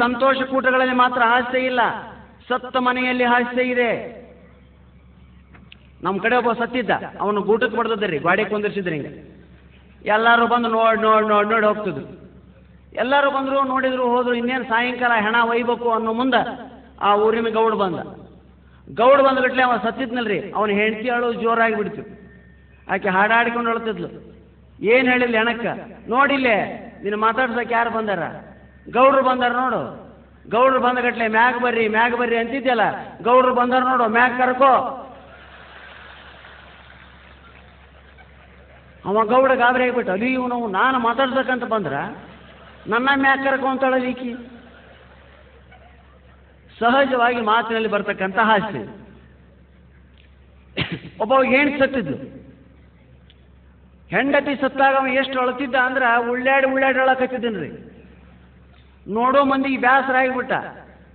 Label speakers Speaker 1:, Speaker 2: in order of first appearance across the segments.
Speaker 1: ಸಂತೋಷ ಕೂಟಗಳಲ್ಲಿ ಮಾತ್ರ ಹಾಸ್ಯ ಇಲ್ಲ, ಸತ್ತ ಮನೆಯಲ್ಲಿ ಹಾಸ್ಯ ಇದೆ. ನಮ್ಮ ಕಡೆ ಒಬ್ಬ ಸತ್ತಿದ್ದ, ಅವನು ಗೂಟಕ್ಕೆ ಬಡ್ದದ್ರಿ, ಗಾಡಿ ಕುಂದಿರ್ಸಿದ್ರಿ. ಹಿಂಗೆ ಎಲ್ಲರೂ ಬಂದು ನೋಡಿ ಹೋಗ್ತಿದ್ರು. ಎಲ್ಲರೂ ಬಂದರು, ನೋಡಿದ್ರು, ಹೋದ್ರು. ಇನ್ನೇನು ಸಾಯಂಕಾಲ ಹೆಣ ಒಯ್ಬೇಕು ಅನ್ನೋ ಮುಂದೆ ಆ ಊರಿನ ಗೌಡ ಬಂದಗಟ್ಲೆ ಅವ ಸತ್ತಿದ್ನಲ್ರಿ, ಅವನ ಹೆಂಡತಿ ಅಳು ಜೋರಾಗಿ ಬಿಡ್ತು. ಆಕೆ ಹಾಡಾಡಿಕೊಂಡು ಅಳ್ತಿದ್ಲು. ಏನು ಹೇಳಿಲ್ಲ ಹೆಣಕ್ಕ, ನೋಡಿಲ್ಲೇ ನೀನು ಮಾತಾಡ್ಸಕ್ಕೆ ಯಾರು ಬಂದಾರ? ಗೌಡ್ರು ಬಂದಾರ ನೋಡು. ಗೌಡ್ರು ಬಂದಗಟ್ಲೆ ಮ್ಯಾಗ ಬರ್ರಿ ಅಂತಿದ್ಯಲ್ಲ, ಗೌಡ್ರು ಬಂದಾರ ನೋಡು, ಮ್ಯಾಗ ಕರ್ಕೋ. ಅವ ಗೌಡ ಗಾಬರಿ ಆಗಿಬಿಟ್ಟು, ಅಲ್ಲಿ ನಾವು ನಾನು ಮಾತಾಡ್ಸಕ್ಕಂತ ಬಂದ್ರ ನನ್ನ ಮ್ಯಾಗ ಕರ್ಕೊ ಅಂತಳಲಿಕ್ಕಿ. ಸಹಜವಾಗಿ ಮಾತಿನಲ್ಲಿ ಬರ್ತಕ್ಕಂಥ ಹಾಸ್ಯ. ಒಬ್ಬ ಹೆಂಡತಿ ಸತ್ತಿದ್ದು. ಹೆಂಡತಿ ಸತ್ತಾಗ ಅವ ಎಷ್ಟು ಅಳತಿದ್ದ ಅಂದ್ರೆ ಉಳ್ಳಾಡಿ ಅಳಕತ್ತಿದ್ದನ್ರಿ. ನೋಡೋ ಮಂದಿಗೆ ಬೇಸರ ಆಗಿಬಿಟ್ಟ.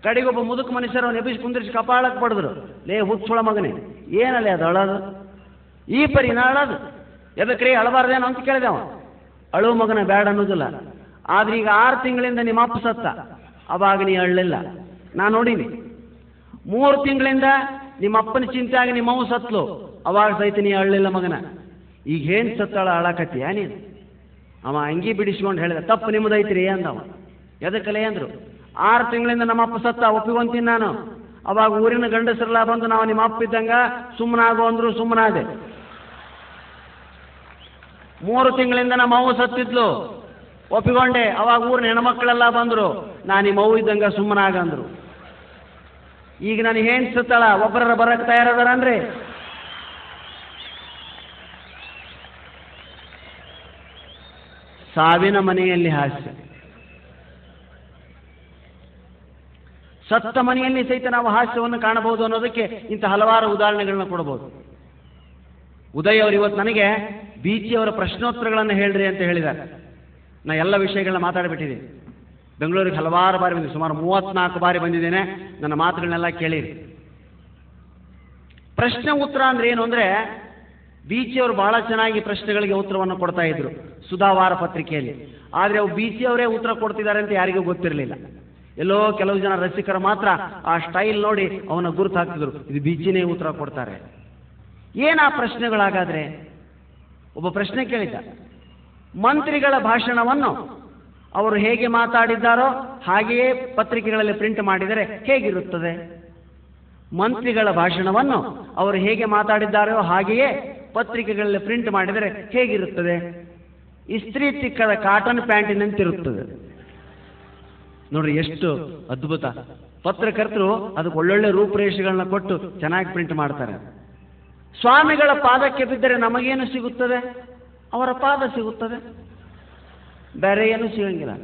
Speaker 1: ಕಡೆಗೊಬ್ಬ ಮುದುಕ ಮನುಷ್ಯರು ಅವನು ಎಬ್ಬಿಸಿ ಕುಂದಿರಿಸಿ ಕಪಾಳಕ್ಕೆ ಬಡಿದ್ರು. ಲೇ ಹುಚ್ಚುಳ ಮಗನೇ, ಏನಲ್ಲ ಅದು ಅಳೋದು? ಈ ಪರಿ ನಾ ಅಳೋದು ಎದಕ್ರಿ? ಅಳಬಾರ್ದೇನೋ ಅಂತ ಕೇಳಿದೆ ಅವ. ಅಳು ಮಗನ ಬೇಡ ಅನ್ನೋದಿಲ್ಲ, ಆದ್ರೆ ಈಗ 6 ತಿಂಗಳಿಂದ ನಿಮ್ಮ ಅಪ್ಪ ಸತ್ತ, ಅವಾಗ ನೀ ಅಳ್ಳಿಲ್ಲ, ನಾ ನೋಡೀನಿ. 3 ತಿಂಗಳಿಂದ ನಿಮ್ಮ ಅಪ್ಪನ ಚಿಂತೆಯಾಗಿ ನಿಮ್ಮ ಅವು ಸತ್ಲು, ಅವಾಗ ಸಹಿತ ನೀ ಅಳ್ಳಿಲ್ಲ ಮಗನ. ಈಗ ಏನ್ ಸತ್ತಾಳ ಅಳಕತ್ತೀಯ ನೀನು? ಅವ ಅಂಗಿ ಬಿಡಿಸ್ಕೊಂಡು ಹೇಳಿದ, ತಪ್ಪು ನಿಮ್ಮದೈತ್ರಿ ಅಂದವ. ಎದಕ್ಕಲೆ ಅಂದ್ರು, 6 ತಿಂಗಳಿಂದ ನಮ್ಮ ಅಪ್ಪ ಸತ್ತ, ಒಪ್ಪಿಕೊಂತೀನಿ ನಾನು. ಅವಾಗ ಊರಿನ ಗಂಡಸರೆಲ್ಲ ಬಂದು ನಾವು ನಿಮ್ಮ ಅಪ್ಪ ಇದ್ದಂಗ ಸುಮ್ಮನಾಗು ಅಂದ್ರು, ಸುಮ್ಮನಾದೆ. 3 ತಿಂಗಳಿಂದ ನಮ್ಮ ಅವ್ವ ಸತ್ತಿದ್ಲು, ಒಪ್ಪಿಕೊಂಡೆ. ಅವಾಗ ಊರಿನ ಹೆಣ್ಮಕ್ಳೆಲ್ಲ ಬಂದ್ರು, ನಾ ನಿಮ್ಮ ಅವ್ವ ಇದ್ದಂಗ ಸುಮ್ಮನಾಗಂದ್ರು. ಈಗ ನಾನು ಹೆಣ್ ಸತ್ತಾಳ, ಒಬ್ಬರ ಬರಕ್ಕೆ ತಯಾರದಾರನ್ರಿ? ಸಾವಿನ ಮನೆಯಲ್ಲಿ ಹಾಸ್ಯ. ಸತ್ತ ಮನೆಯಲ್ಲಿ ಸಹಿತ ನಾವು ಹಾಸ್ಯವನ್ನು ಕಾಣಬಹುದು ಅನ್ನೋದಕ್ಕೆ ಇಂಥ ಹಲವಾರು ಉದಾಹರಣೆಗಳನ್ನ ಕೊಡಬಹುದು. ಉದಯ್ ಅವರು ಇವತ್ತು ನನಗೆ ಬೀಚಿಯವರ ಪ್ರಶ್ನೋತ್ತರಗಳನ್ನು ಹೇಳ್ರಿ ಅಂತ ಹೇಳಿದ್ದಾರೆ. ನಾ ಎಲ್ಲ ವಿಷಯಗಳನ್ನ ಮಾತಾಡಿಬಿಟ್ಟಿದ್ದೀನಿ. ಬೆಂಗಳೂರಿಗೆ ಹಲವಾರು ಬಾರಿ ಬಂದಿದ್ದೀನಿ, ಸುಮಾರು 34 ಬಾರಿ ಬಂದಿದ್ದೇನೆ. ನನ್ನ ಮಾತುಗಳನ್ನೆಲ್ಲ ಕೇಳಿರಿ. ಪ್ರಶ್ನೆ ಉತ್ತರ ಅಂದ್ರೆ ಏನು ಅಂದ್ರೆ, ಬೀಚಿಯವರು ಬಹಳ ಚೆನ್ನಾಗಿ ಪ್ರಶ್ನೆಗಳಿಗೆ ಉತ್ತರವನ್ನು ಕೊಡ್ತಾ ಇದ್ರು ಸುಧಾವಾರ ಪತ್ರಿಕೆಯಲ್ಲಿ. ಆದರೆ ಅವು ಬೀಚಿಯವರೇ ಉತ್ತರ ಕೊಡ್ತಿದ್ದಾರೆ ಅಂತ ಯಾರಿಗೂ ಗೊತ್ತಿರಲಿಲ್ಲ. ಎಲ್ಲೋ ಕೆಲವು ಜನ ರಸಿಕರು ಮಾತ್ರ ಆ ಸ್ಟೈಲ್ ನೋಡಿ ಅವನ ಗುರುತು ಹಾಕ್ತಿದ್ರು, ಇದು ಬೀಚಿನೇ ಉತ್ತರ ಕೊಡ್ತಾರೆ. ಏನಾ ಪ್ರಶ್ನೆಗಳಾಗಾದ್ರೆ? ಒಬ್ಬ ಪ್ರಶ್ನೆ ಕೇಳಿದ್ದ, ಮಂತ್ರಿಗಳ ಭಾಷಣವನ್ನು ಅವರು ಹೇಗೆ ಮಾತಾಡಿದ್ದಾರೋ ಹಾಗೆಯೇ ಪತ್ರಿಕೆಗಳಲ್ಲಿ ಪ್ರಿಂಟ್ ಮಾಡಿದರೆ ಹೇಗಿರುತ್ತದೆ? ಮಂತ್ರಿಗಳ ಭಾಷಣವನ್ನು ಅವರು ಹೇಗೆ ಮಾತಾಡಿದ್ದಾರೋ ಹಾಗೆಯೇ ಪತ್ರಿಕೆಗಳಲ್ಲಿ ಪ್ರಿಂಟ್ ಮಾಡಿದರೆ ಹೇಗಿರುತ್ತದೆ? ಇಸ್ತ್ರಿ ತಿಕ್ಕದ ಕಾಟನ್ ಪ್ಯಾಂಟಿನಂತಿರುತ್ತದೆ. ನೋಡ್ರಿ ಎಷ್ಟು ಅದ್ಭುತ. ಪತ್ರಕರ್ತರು ಅದಕ್ಕೆ ಒಳ್ಳೊಳ್ಳೆ ರೂಪುರೇಷೆಗಳನ್ನ ಕೊಟ್ಟು ಚೆನ್ನಾಗಿ ಪ್ರಿಂಟ್ ಮಾಡ್ತಾರೆ. ಸ್ವಾಮಿಗಳ ಪಾದಕ್ಕೆ ಬಿದ್ದರೆ ನಮಗೇನು ಸಿಗುತ್ತದೆ? ಅವರ ಪಾದ ಸಿಗುತ್ತದೆ, ಬೇರೆ ಏನು ಸಿಗಂಗಿಲ್ಲ.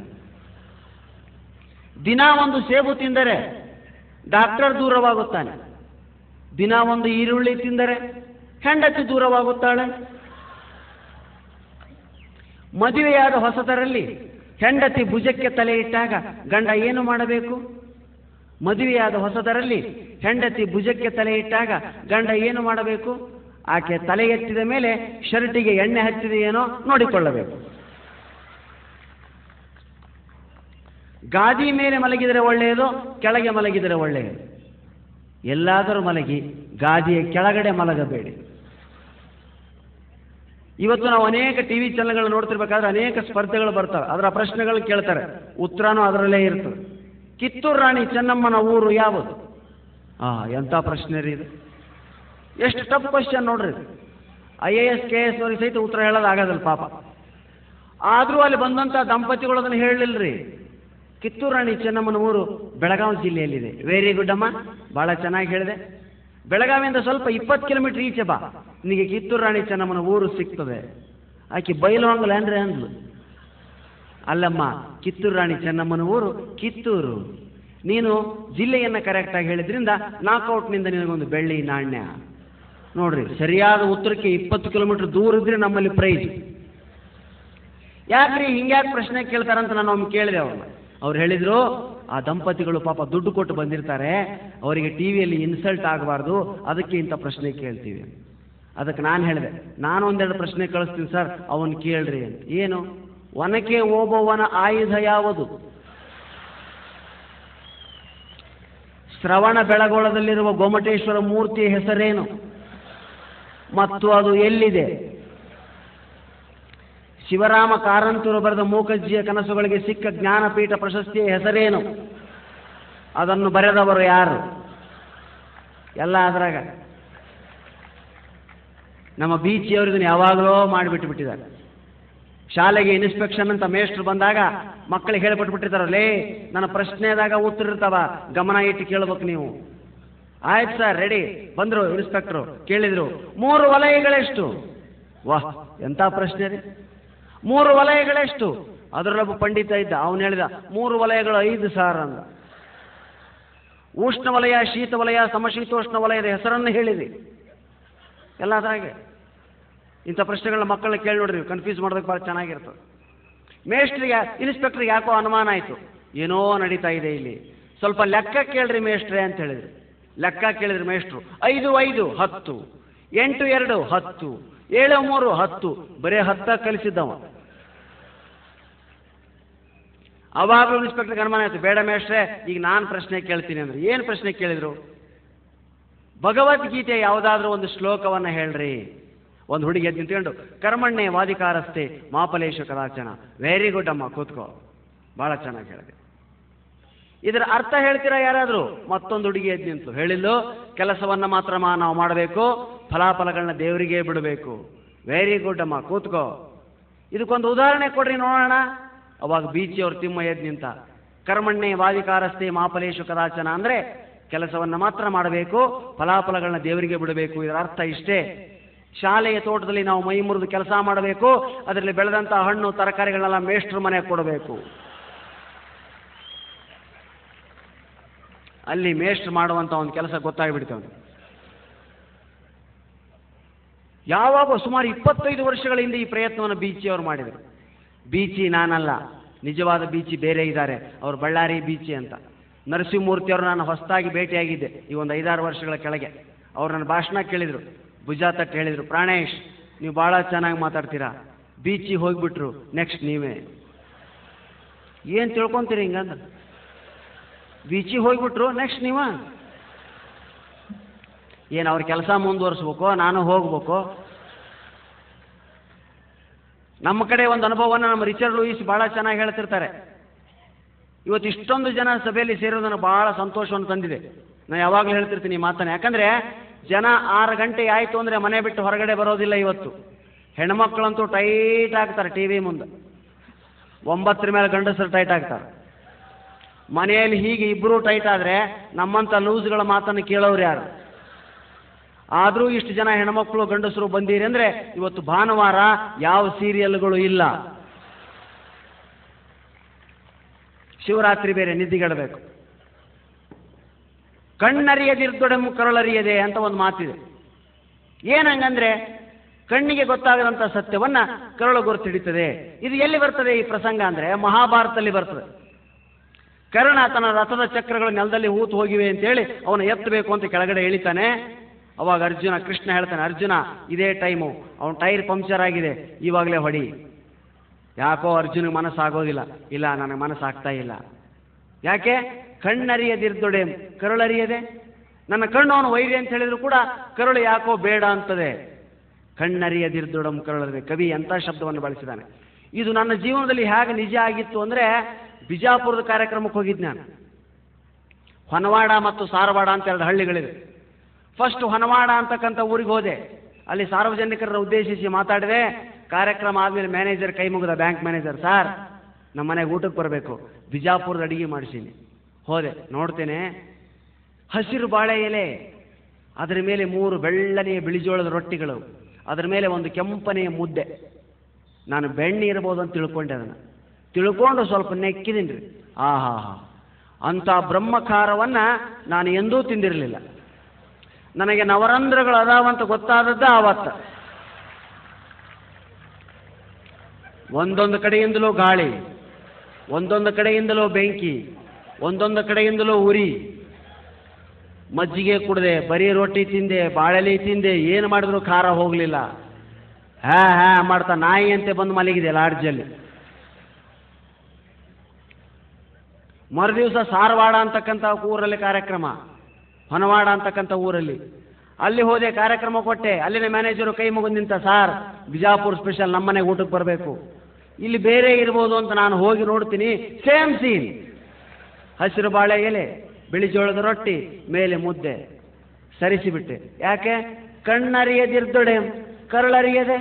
Speaker 1: ದಿನ ಒಂದು ಸೇಬು ತಿಂದರೆ ಡಾಕ್ಟರ್ ದೂರವಾಗುತ್ತಾನೆ, ದಿನ ಒಂದು ಈರುಳ್ಳಿ ತಿಂದರೆ ಹೆಂಡತಿ ದೂರವಾಗುತ್ತಾಳೆ. ಮದುವೆಯಾದ ಹೊಸದರಲ್ಲಿ ಹೆಂಡತಿ ಭುಜಕ್ಕೆ ತಲೆ ಇಟ್ಟಾಗ ಗಂಡ ಏನು ಮಾಡಬೇಕು? ಮದುವೆಯಾದ ಹೊಸದರಲ್ಲಿ ಹೆಂಡತಿ ಭುಜಕ್ಕೆ ತಲೆ ಇಟ್ಟಾಗ ಗಂಡ ಏನು ಮಾಡಬೇಕು? ಆಕೆ ತಲೆ ಎತ್ತಿದ ಮೇಲೆ ಶರ್ಟಿಗೆ ಎಣ್ಣೆ ಹಚ್ಚಿದೆಯೇನೋ ನೋಡಿಕೊಳ್ಳಬೇಕು. ಗಾದಿ ಮೇಲೆ ಮಲಗಿದರೆ ಒಳ್ಳೆಯದು, ಕೆಳಗೆ ಮಲಗಿದರೆ ಒಳ್ಳೆಯದು? ಎಲ್ಲಾದರೂ ಮಲಗಿ ಗಾದಿಯ ಕೆಳಗಡೆ ಮಲಗಬೇಡಿ. ಇವತ್ತು ನಾವು ಅನೇಕ ಟಿವಿ ಚಾನೆಲ್ಗಳು ನೋಡ್ತಿರ್ಬೇಕಾದ್ರೆ ಅನೇಕ ಸ್ಪರ್ಧೆಗಳು ಬರ್ತವೆ, ಅದರ ಪ್ರಶ್ನೆಗಳು ಕೇಳ್ತಾರೆ, ಉತ್ತರನೂ ಅದರಲ್ಲೇ ಇರ್ತದೆ. ಕಿತ್ತೂರು ರಾಣಿ ಚೆನ್ನಮ್ಮನ ಊರು ಯಾವುದು? ಎಂಥ ಪ್ರಶ್ನೆ ರೀ ಇದು! ಎಷ್ಟು ಟಫ್ ಕ್ವಶನ್ ನೋಡ್ರಿ. IAS KS ಅವ್ರಿಗೆ ಸಹಿತ ಉತ್ತರ ಹೇಳೋದಾಗೋದಲ್ಲ ಪಾಪ. ಆದರೂ ಅಲ್ಲಿ ಬಂದಂಥ ದಂಪತಿಗಳು ಅದನ್ನು ಹೇಳಲಿಲ್ಲರಿ. ಕಿತ್ತೂರು ರಾಣಿ ಚೆನ್ನಮ್ಮನ ಊರು ಬೆಳಗಾವಿ ಜಿಲ್ಲೆಯಲ್ಲಿದೆ. ವೆರಿ ಗುಡ್ ಅಮ್ಮ, ಭಾಳ ಚೆನ್ನಾಗಿ ಹೇಳಿದೆ. ಬೆಳಗಾವಿಯಿಂದ ಸ್ವಲ್ಪ 20 ಕಿಲೋಮೀಟರ್ ಈಚೆ ಬಾ, ನಿನಗೆ ಕಿತ್ತೂರು ರಾಣಿ ಚೆನ್ನಮ್ಮನ ಊರು ಸಿಗ್ತದೆ. ಆಕೆ ಬೈಲುವಂಗಲ ಅಂದ್ರೆ ಅಂದ್ಲು. ಅಲ್ಲಮ್ಮ, ಕಿತ್ತೂರು ರಾಣಿ ಚೆನ್ನಮ್ಮನ ಊರು ಕಿತ್ತೂರು. ನೀನು ಜಿಲ್ಲೆಯನ್ನು ಕರೆಕ್ಟಾಗಿ ಹೇಳಿದ್ರಿಂದ ನಾಕೌಟ್ನಿಂದ ನಿನಗೊಂದು ಬೆಳ್ಳಿ ನಾಣ್ಯ. ನೋಡ್ರಿ, ಸರಿಯಾದ ಉತ್ತರಕ್ಕೆ 20 ಕಿಲೋಮೀಟರ್ ದೂರ ಇದ್ರೆ ನಮ್ಮಲ್ಲಿ ಪ್ರೈಜ್. ಯಾಕ್ರಿ ಹಿಂಗ್ಯಾಕೆ ಪ್ರಶ್ನೆ ಕೇಳ್ತಾರಂತ ನಾನು ಒಮ್ಮೆ ಕೇಳಿದೆ ಅವ್ರನ್ನ. ಅವ್ರು ಹೇಳಿದ್ರು, ಆ ದಂಪತಿಗಳು ಪಾಪ ದುಡ್ಡು ಕೊಟ್ಟು ಬಂದಿರ್ತಾರೆ, ಅವರಿಗೆ ಟಿವಿಯಲ್ಲಿ ಇನ್ಸಲ್ಟ್ ಆಗಬಾರ್ದು, ಅದಕ್ಕೆ ಇಂಥ ಪ್ರಶ್ನೆ ಕೇಳ್ತೀವಿ. ಅದಕ್ಕೆ ನಾನು ಹೇಳಿದೆ, ನಾನು ಒಂದೆರಡು ಪ್ರಶ್ನೆ ಕಳಿಸ್ತೀನಿ ಸರ್, ಅವನು ಕೇಳ್ರಿ ಅಂತ. ಏನು? ಒನಕೆ ಓಬವ್ವನ ಆಯುಧ ಯಾವುದು? ಶ್ರವಣ ಬೆಳಗೊಳದಲ್ಲಿರುವ ಗೊಮಟೇಶ್ವರ ಮೂರ್ತಿಯ ಹೆಸರೇನು ಮತ್ತು ಅದು ಎಲ್ಲಿದೆ? ಶಿವರಾಮ ಕಾರಂತರು ಬರೆದ ಮೂಕಜ್ಜಿಯ ಕನಸುಗಳಿಗೆ ಸಿಕ್ಕ ಜ್ಞಾನಪೀಠ ಪ್ರಶಸ್ತಿಯ ಹೆಸರೇನು? ಅದನ್ನು ಬರೆದವರು ಯಾರು? ಎಲ್ಲ ಅದರಾಗ. ನಮ್ಮ ಬೀಚಿಯವರಿಗೂ ಯಾವಾಗಲೂ ಮಾಡಿಬಿಟ್ಟಿದ್ದಾರೆ. ಶಾಲೆಗೆ ಇನ್ಸ್ಪೆಕ್ಷನ್ ಅಂತ ಮೇಷ್ಟ್ರು ಬಂದಾಗ ಮಕ್ಕಳಿಗೆ ಹೇಳ್ಬಿಟ್ಬಿಟ್ಟಿರ್ತಾರಲ್ಲೇ, ನನ್ನ ಪ್ರಶ್ನೆದಾಗ ಉತ್ತರ ಇರ್ತಾವ, ಗಮನ ಇಟ್ಟು ಕೇಳ್ಬೇಕು ನೀವು. ಆಯ್ತು ಸರ್, ರೆಡಿ. ಬಂದರು ಇನ್ಸ್ಪೆಕ್ಟ್ರು, ಕೇಳಿದ್ರು 3 ವಲಯಗಳೆಷ್ಟು? ವಾಹ್, ಎಂಥ ಪ್ರಶ್ನೆ ರೀ! 3 ವಲಯಗಳೆಷ್ಟು? ಅದರಲ್ಲೊಬ್ಬ ಪಂಡಿತ ಇದ್ದ, ಅವನು ಹೇಳಿದ 3 ವಲಯಗಳು 5 ಸಾರ್ ಅಂದ. ಉಷ್ಣವಲಯ, ಶೀತವಲಯ, ಸಮಶೀತೋಷ್ಣ ವಲಯದ ಹೆಸರನ್ನು ಹೇಳಿರಿ. ಎಲ್ಲ ಅದಾಗೆ ಇಂಥ ಪ್ರಶ್ನೆಗಳನ್ನ ಮಕ್ಕಳನ್ನ ಕೇಳಿ ನೋಡ್ರಿ, ಕನ್ಫ್ಯೂಸ್ ಮಾಡೋದಕ್ಕೆ ಭಾಳ ಚೆನ್ನಾಗಿರ್ತದೆ. ಮೇಷ್ಟ್ರಿಗೆ, ಇನ್ಸ್ಪೆಕ್ಟ್ರಿಗೆ ಯಾಕೋ ಅನುಮಾನ ಆಯಿತು, ಏನೋ ನಡೀತಾ ಇದೆ ಇಲ್ಲಿ, ಸ್ವಲ್ಪ ಲೆಕ್ಕ ಕೇಳ್ರಿ ಮೇಷ್ಟ್ರೆ ಅಂತ ಹೇಳಿದ್ರು. ಲೆಕ್ಕ ಕೇಳಿದ್ರು ಮೇಷ್ಟ್ರು. 5 5 10, 8 2 10, 7 3 10, ಬರೀ 10 ಕಲಿಸಿದ್ದವ. ಅವಾಗಲೂ ಇನ್ಸ್ಪೆಕ್ಟರ್ಗೆ ಅನುಮಾನ ಆಯಿತು, ಬೇಡ ಮೇಷ್ಟ್ರೆ, ಈಗ ನಾನು ಪ್ರಶ್ನೆ ಕೇಳ್ತೀನಿ ಅಂದ್ರೆ. ಏನು ಪ್ರಶ್ನೆ ಕೇಳಿದ್ರು? ಭಗವದ್ಗೀತೆ ಯಾವುದಾದ್ರೂ ಒಂದು ಶ್ಲೋಕವನ್ನು ಹೇಳ್ರಿ. ಒಂದು ಹುಡುಗಿ ಎದ್ದು ನಿಂತ್ಕೊಂಡು, ಕರ್ಮಣ್ಣೆ ವಾದಿಕಾರಸ್ತೆ ಮಾಪಲೇಶು ಕದಾಚನ. ವೆರಿ ಗುಡ್ ಅಮ್ಮ, ಕೂತ್ಕೋ, ಭಾಳ ಚೆನ್ನಾಗಿ ಹೇಳಿದೆ. ಇದರ ಅರ್ಥ ಹೇಳ್ತೀರಾ ಯಾರಾದರೂ? ಮತ್ತೊಂದು ಹುಡುಗಿ ಎದ್ದು ನಿಂತು ಹೇಳಿದ್ದು, ಕೆಲಸವನ್ನು ಮಾತ್ರ ನಾವು ಮಾಡಬೇಕು, ಫಲಾಫಲಗಳನ್ನ ದೇವರಿಗೆ ಬಿಡಬೇಕು. ವೆರಿ ಗುಡ್ ಅಮ್ಮ, ಕೂತ್ಕೋ. ಇದಕ್ಕೊಂದು ಉದಾಹರಣೆ ಕೊಡ್ರಿ ನೋಡೋಣ. ಅವಾಗ ಬೀಚಿಯವರು ತಿಮ್ಮ ಎದ್ದು ನಿಂತ, ಕರ್ಮಣ್ಣೆ ವಾದಿಕಾರಸ್ತೆ ಮಾಪಲೇಶು ಕದಾಚನ ಅಂದರೆ ಕೆಲಸವನ್ನು ಮಾತ್ರ ಮಾಡಬೇಕು, ಫಲಾಫಲಗಳನ್ನ ದೇವರಿಗೆ ಬಿಡಬೇಕು. ಇದರ ಅರ್ಥ ಇಷ್ಟೇ. ಶಾಲೆಯ ತೋಟದಲ್ಲಿ ನಾವು ಮೈ ಮುರಿದು ಕೆಲಸ ಮಾಡಬೇಕು, ಅದರಲ್ಲಿ ಬೆಳೆದಂಥ ಹಣ್ಣು ತರಕಾರಿಗಳನ್ನೆಲ್ಲ ಮೇಷ್ಟ್ರ ಮನೆಗೆ ಕೊಡಬೇಕು. ಅಲ್ಲಿ ಮೇಷ್ಟ್ರು ಮಾಡುವಂಥ ಒಂದು ಕೆಲಸ ಗೊತ್ತಾಗಿಬಿಡ್ತೇವೆ. ಯಾವಾಗ ಸುಮಾರು 25 ವರ್ಷಗಳ ಹಿಂದೆ ಈ ಪ್ರಯತ್ನವನ್ನು ಬೀಚಿಯವರು ಮಾಡಿದರು. ಬೀಚಿ ನಾನಲ್ಲ, ನಿಜವಾದ ಬೀಚಿ ಬೇರೆ ಇದ್ದಾರೆ, ಅವರು ಬಳ್ಳಾರಿ ಬೀಚಿ ಅಂತ. ನರಸಿಂಹಮೂರ್ತಿಯವರು ನಾನು ಹೊಸದಾಗಿ ಭೇಟಿಯಾಗಿದ್ದೆ ಈ ಒಂದು 5-6 ವರ್ಷಗಳ ಕೆಳಗೆ. ಅವ್ರು ನನ್ನ ಭಾಷಣ ಕೇಳಿದರು, ಭುಜ ತಟ್ಟು ಹೇಳಿದರು, ಪ್ರಾಣೇಶ್ ನೀವು ಭಾಳ ಚೆನ್ನಾಗಿ ಮಾತಾಡ್ತೀರಾ, ಬೀಚಿಗೆ ಹೋಗಿಬಿಟ್ರು, ನೆಕ್ಸ್ಟ್ ನೀವೇ. ಏನು ತಿಳ್ಕೊತೀರಿ ಹಿಂಗಂದ್ರೆ? ಬೀಚಿಗೆ ಹೋಗಿಬಿಟ್ರು, ನೆಕ್ಸ್ಟ್ ನೀವ? ಏನು ಅವ್ರ ಕೆಲಸ ಮುಂದುವರಿಸ್ಬೇಕು, ನಾನು ಹೋಗ್ಬೇಕು? ನಮ್ಮ ಕಡೆ ಒಂದು ಅನುಭವವನ್ನು ನಮ್ಮ ರಿಚರ್ಡ್ ಲೂಯಿಸ್ ಭಾಳ ಚೆನ್ನಾಗಿ ಹೇಳ್ತಿರ್ತಾರೆ. ಇವತ್ತು ಇಷ್ಟೊಂದು ಜನ ಸಭೆಯಲ್ಲಿ ಸೇರೋದನ್ನು ಭಾಳ ಸಂತೋಷವನ್ನು ತಂದಿದೆ. ನಾನು ಯಾವಾಗಲೂ ಹೇಳ್ತಿರ್ತೀನಿ ಈ ಮಾತನ್ನು. ಯಾಕಂದರೆ ಜನ 6 ಗಂಟೆ ಆಯಿತು ಅಂದರೆ ಮನೆ ಬಿಟ್ಟು ಹೊರಗಡೆ ಬರೋದಿಲ್ಲ ಇವತ್ತು. ಹೆಣ್ಮಕ್ಳಂತೂ ಟೈಟ್ ಆಗ್ತಾರೆ ಟಿ ವಿ ಮುಂದೆ, 9 ಮೇಲೆ ಗಂಡಸರು ಟೈಟ್ ಆಗ್ತಾರೆ. ಮನೆಯಲ್ಲಿ ಹೀಗೆ ಇಬ್ಬರೂ ಟೈಟ್ ಆದರೆ ನಮ್ಮಂಥ ಲೂಸ್ಗಳ ಮಾತನ್ನು ಕೇಳೋರು ಯಾರು? ಆದರೂ ಇಷ್ಟು ಜನ ಹೆಣ್ಮಕ್ಳು ಗಂಡಸರು ಬಂದೀರಿ ಅಂದರೆ ಇವತ್ತು ಭಾನುವಾರ ಯಾವ ಸೀರಿಯಲ್ಗಳು ಇಲ್ಲ. ಶಿವರಾತ್ರಿ ಬೇರೆ, ನಿದ್ದಿಗೆಡಬೇಕು. ಕಣ್ಣರಿಯದಿರ್ದೊಡೆಮ್ ಕರುಳರಿಯದೆ ಅಂತ ಒಂದು ಮಾತಿದೆ. ಏನಂಗಂದ್ರೆ ಕಣ್ಣಿಗೆ ಗೊತ್ತಾಗದಂಥ ಸತ್ಯವನ್ನ ಕರುಳು ಗುರುತಿಡಿತದೆ. ಇದು ಎಲ್ಲಿ ಬರ್ತದೆ ಈ ಪ್ರಸಂಗ ಅಂದರೆ ಮಹಾಭಾರತದಲ್ಲಿ ಬರ್ತದೆ. ಕರ್ಣ ತನ್ನ ರಥದ ಚಕ್ರಗಳು ನೆಲದಲ್ಲಿ ಹೂತು ಹೋಗಿವೆ ಅಂತೇಳಿ ಅವನು ಎತ್ತಬೇಕು ಅಂತ ಕೆಳಗಡೆ ಇಳಿತಾನೆ. ಅವಾಗ ಅರ್ಜುನ, ಕೃಷ್ಣ ಹೇಳ್ತಾನೆ, ಅರ್ಜುನ ಇದೇ ಟೈಮು, ಅವನ ಟೈರ್ ಪಂಕ್ಚರ್ ಆಗಿದೆ, ಇವಾಗಲೇ ಹೊಡಿ. ಯಾಕೋ ಅರ್ಜುನಿಗೆ ಮನಸ್ಸಾಗೋದಿಲ್ಲ. ಇಲ್ಲ, ನನಗೆ ಮನಸ್ಸಾಗ್ತಾ ಇಲ್ಲ. ಯಾಕೆ? ಕಣ್ಣರಿಯದಿರ್ದೊಡೆ ಕರುಳರಿಯದೆ. ನನ್ನ ಕಣ್ಣು ಅವನು ವೈರಿ ಅಂತ ಹೇಳಿದ್ರು ಕೂಡ ಕರುಳು ಯಾಕೋ ಬೇಡ ಅಂತದೆ. ಕಣ್ಣರಿಯದಿರ್ದೊಡಂ ಕರುಳರಿದೆ. ಕವಿ ಎಂಥ ಶಬ್ದವನ್ನು ಬಳಸಿದ್ದಾನೆ. ಇದು ನನ್ನ ಜೀವನದಲ್ಲಿ ಹೇಗೆ ನಿಜ ಆಗಿತ್ತು ಅಂದರೆ, ಬಿಜಾಪುರದ ಕಾರ್ಯಕ್ರಮಕ್ಕೆ ಹೋಗಿದ್ದು ನಾನು. ಹೊನವಾಡ ಮತ್ತು ಸಾರವಾಡ ಅಂತ 2 ಹಳ್ಳಿಗಳಿವೆ. ಫಸ್ಟ್ ಹೊನವಾಡ ಅಂತಕ್ಕಂಥ ಊರಿಗೆ ಹೋದೆ. ಅಲ್ಲಿ ಸಾರ್ವಜನಿಕರನ್ನು ಉದ್ದೇಶಿಸಿ ಮಾತಾಡಿದೆ. ಕಾರ್ಯಕ್ರಮ ಆದಮೇಲೆ ಮ್ಯಾನೇಜರ್ ಕೈ ಮುಗಿದ, ಬ್ಯಾಂಕ್ ಮ್ಯಾನೇಜರ್, ಸರ್ ನಮ್ಮ ಮನೆಗೆ ಊಟಕ್ಕೆ ಬರಬೇಕು, ಬಿಜಾಪುರದ ಅಡಿಗೆ ಮಾಡಿಸೀನಿ. ಹೋದೆ, ನೋಡ್ತೇನೆ ಹಸಿರು ಬಾಳೆ ಎಲೆ, ಅದರ ಮೇಲೆ 3 ಬೆಳ್ಳನೆಯ ಬಿಳಿಜೋಳದ ರೊಟ್ಟಿಗಳು, ಅದರ ಮೇಲೆ ಒಂದು ಕೆಂಪನೆಯ ಮುದ್ದೆ. ನಾನು ಬೆಣ್ಣೆ ಇರ್ಬೋದು ಅಂತ ತಿಳ್ಕೊಂಡೆ. ಅದನ್ನು ತಿಳ್ಕೊಂಡು ಸ್ವಲ್ಪ ನೆಕ್ಕಿದ್ದೀನಿ ರೀ. ಆಹಾ, ಅಂಥ ಬ್ರಹ್ಮಖಾರವನ್ನು ನಾನು ಎಂದೂ ತಿಂದಿರಲಿಲ್ಲ. ನನಗೆ ನವರಂಧ್ರಗಳು ಅದಾವಂತ ಗೊತ್ತಾದದ್ದ ಆವತ್ತ. ಒಂದೊಂದು ಕಡೆಯಿಂದಲೂ ಗಾಳಿ, ಒಂದೊಂದು ಕಡೆಯಿಂದಲೂ ಬೆಂಕಿ, ಒಂದೊಂದು ಕಡೆಯಿಂದಲೂ ಉರಿ. ಮಜ್ಜಿಗೆ ಕುಡಿದೆ, ಬರೀ ರೊಟ್ಟಿ ತಿಂದೆ, ಬಾಳೆಲೆ ತಿಂದೆ, ಏನು ಮಾಡಿದ್ರು ಖಾರ ಹೋಗಲಿಲ್ಲ. ಹಾ ಮಾಡ್ತಾ ನಾಯಿ ಅಂತೆ ಬಂದು ಮಲಗಿದೆ ಲಾಡ್ಜಲ್ಲಿ. ಮರುದಿವಸ ಸಾರವಾಡ ಅಂತಕ್ಕಂಥ ಊರಲ್ಲಿ ಕಾರ್ಯಕ್ರಮ, ಹೊನವಾಡ ಅಂತಕ್ಕಂಥ ಊರಲ್ಲಿ. ಅಲ್ಲಿ ಹೋದೆ, ಕಾರ್ಯಕ್ರಮ ಕೊಟ್ಟೆ. ಅಲ್ಲಿನ ಮ್ಯಾನೇಜರು ಕೈ ಮುಗಿದು ನಿಂತ, ಸಾರ್ ಬಿಜಾಪುರ ಸ್ಪೆಷಲ್ ನಮ್ಮನೆಗೆ ಊಟಕ್ಕೆ ಬರಬೇಕು. ಇಲ್ಲಿ ಬೇರೆ ಇರ್ಬೋದು ಅಂತ ನಾನು ಹೋಗಿ ನೋಡ್ತೀನಿ, ಸೇಮ್ ಸೀನ್. ಹಸಿರು ಬಾಳೆ ಎಲೆ, ಬಿಳಿ ಜೋಳದ ರೊಟ್ಟಿ, ಮೇಲೆ ಮುದ್ದೆ. ಸರಿಸಿಬಿಟ್ಟೆ. ಯಾಕೆ? ಕಣ್ಣರಿಯದಿರ್ದೊಡೆ ಕರಳರಿಯದೆ